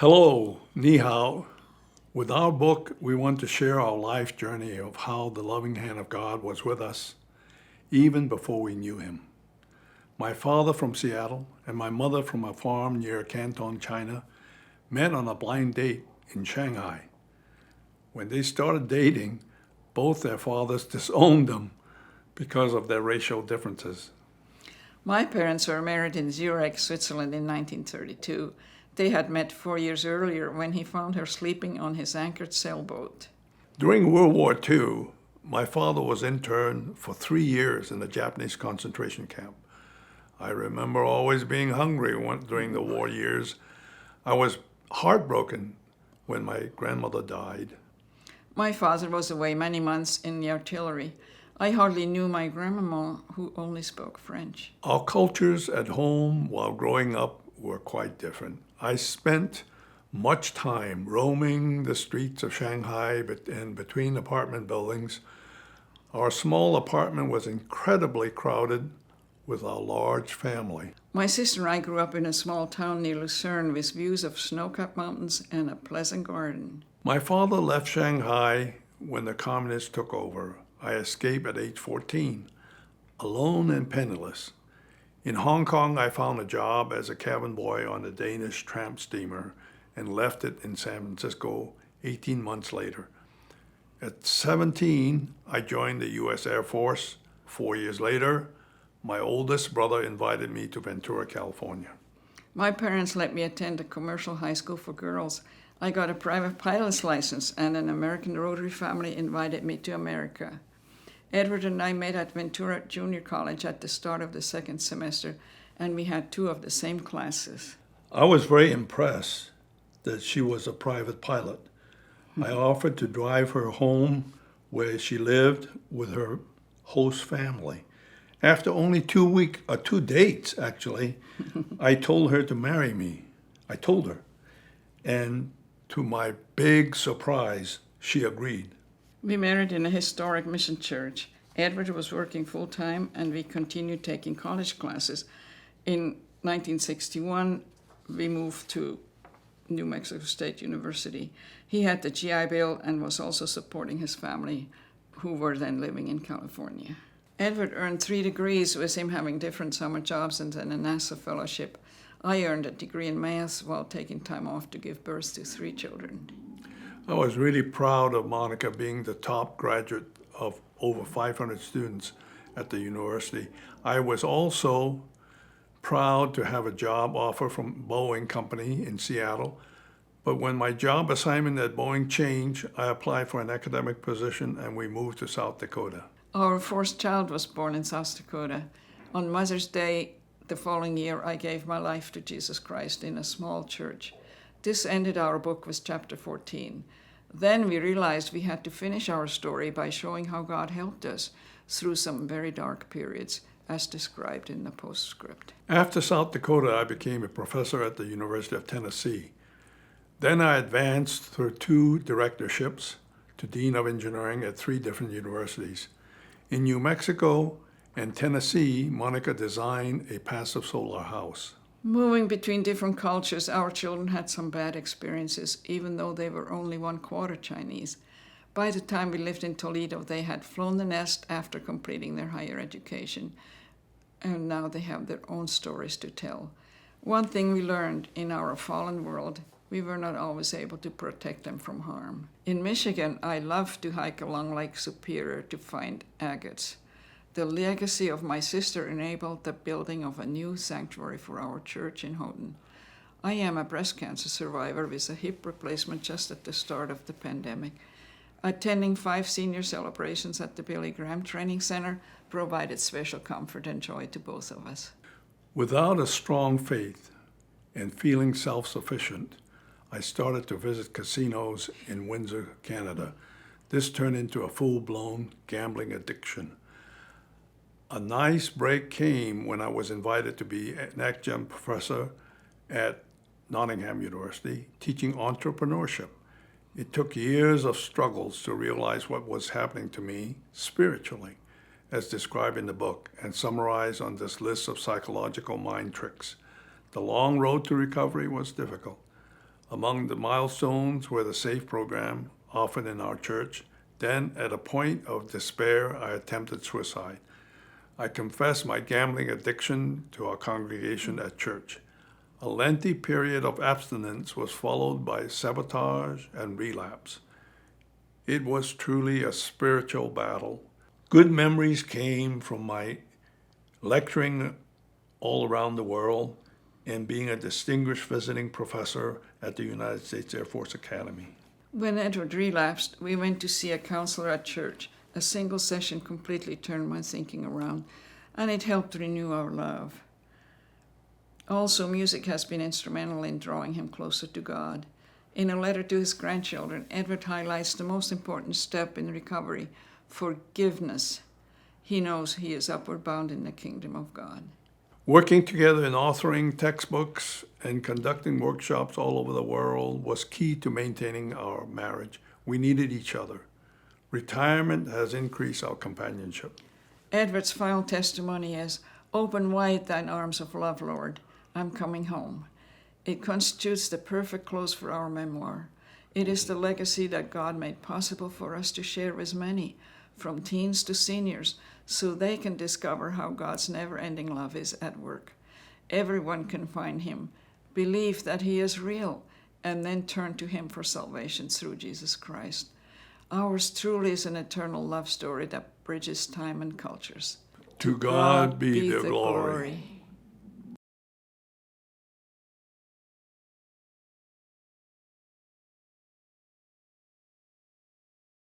Hello, ni hao. With our book, we want to share our life journey of how the loving hand of God was with us even before we knew him. My father from Seattle and my mother from a farm near Canton, China, met on a blind date in Shanghai. When they started dating, both their fathers disowned them because of their racial differences. My parents were married in Zurich, Switzerland in 1932. They had met 4 years earlier when he found her sleeping on his anchored sailboat. During World War II, my father was interned for 3 years in a Japanese concentration camp. I remember always being hungry during the war years. I was heartbroken when my grandmother died. My father was away many months in the artillery. I hardly knew my grandmama, who only spoke French. Our cultures at home while growing up were quite different. I spent much time roaming the streets of Shanghai and between apartment buildings. Our small apartment was incredibly crowded with our large family. My sister and I grew up in a small town near Lucerne with views of snow-capped mountains and a pleasant garden. My father left Shanghai when the communists took over. I escaped at age 14, alone and penniless. In Hong Kong, I found a job as a cabin boy on a Danish tramp steamer and left it in San Francisco 18 months later. At 17, I joined the U.S. Air Force. 4 years later, my oldest brother invited me to Ventura, California. My parents let me attend a commercial high school for girls. I got a private pilot's license, and an American Rotary family invited me to America. Edward and I met at Ventura Junior College at the start of the second semester, and we had two of the same classes. I was very impressed that she was a private pilot. I offered to drive her home where she lived with her host family. After only 2 dates, actually, I told her to marry me. I told her. And to my big surprise, she agreed. We married in a historic mission church. Edward was working full-time, and we continued taking college classes. In 1961, we moved to New Mexico State University. He had the GI Bill and was also supporting his family, who were then living in California. Edward earned 3 degrees, with him having different summer jobs and then a NASA fellowship. I earned a degree in math while taking time off to give birth to 3 children. I was really proud of Monika being the top graduate of over 500 students at the university. I was also proud to have a job offer from Boeing Company in Seattle. But when my job assignment at Boeing changed, I applied for an academic position and we moved to South Dakota. Our fourth child was born in South Dakota. On Mother's Day the following year, I gave my life to Jesus Christ in a small church. This ended our book with chapter 14. Then we realized we had to finish our story by showing how God helped us through some very dark periods, as described in the postscript. After South Dakota, I became a professor at the University of Tennessee. Then I advanced through 2 directorships to Dean of Engineering at 3 different universities. In New Mexico and Tennessee, Monika designed a passive solar house. Moving between different cultures, our children had some bad experiences, even though they were only 1/4 Chinese. By the time we lived in Toledo, they had flown the nest after completing their higher education, and now they have their own stories to tell. One thing we learned in our fallen world, we were not always able to protect them from harm. In Michigan, I loved to hike along Lake Superior to find agates. The legacy of my sister enabled the building of a new sanctuary for our church in Houghton. I am a breast cancer survivor with a hip replacement just at the start of the pandemic. Attending 5 senior celebrations at the Billy Graham Training Center provided special comfort and joy to both of us. Without a strong faith and feeling self-sufficient, I started to visit casinos in Windsor, Canada. This turned into a full-blown gambling addiction. A nice break came when I was invited to be an adjunct professor at Nottingham University, teaching entrepreneurship. It took years of struggles to realize what was happening to me spiritually, as described in the book and summarized on this list of psychological mind tricks. The long road to recovery was difficult. Among the milestones were the SAFE program, offered in our church. Then, at a point of despair, I attempted suicide. I confessed my gambling addiction to our congregation at church. A lengthy period of abstinence was followed by sabotage and relapse. It was truly a spiritual battle. Good memories came from my lecturing all around the world and being a distinguished visiting professor at the United States Air Force Academy. When Edward relapsed, we went to see a counselor at church. A single session completely turned my thinking around, and it helped renew our love. Also, music has been instrumental in drawing him closer to God. In a letter to his grandchildren, Edward highlights the most important step in recovery: forgiveness. He knows he is upward bound in the kingdom of God. Working together in authoring textbooks and conducting workshops all over the world was key to maintaining our marriage. We needed each other. Retirement has increased our companionship. Edward's final testimony is, "Open wide thine arms of love, Lord. I'm coming home." It constitutes the perfect close for our memoir. It is the legacy that God made possible for us to share with many, from teens to seniors, so they can discover how God's never-ending love is at work. Everyone can find him, believe that he is real, and then turn to him for salvation through Jesus Christ. Ours truly is an eternal love story that bridges time and cultures. To God be the glory.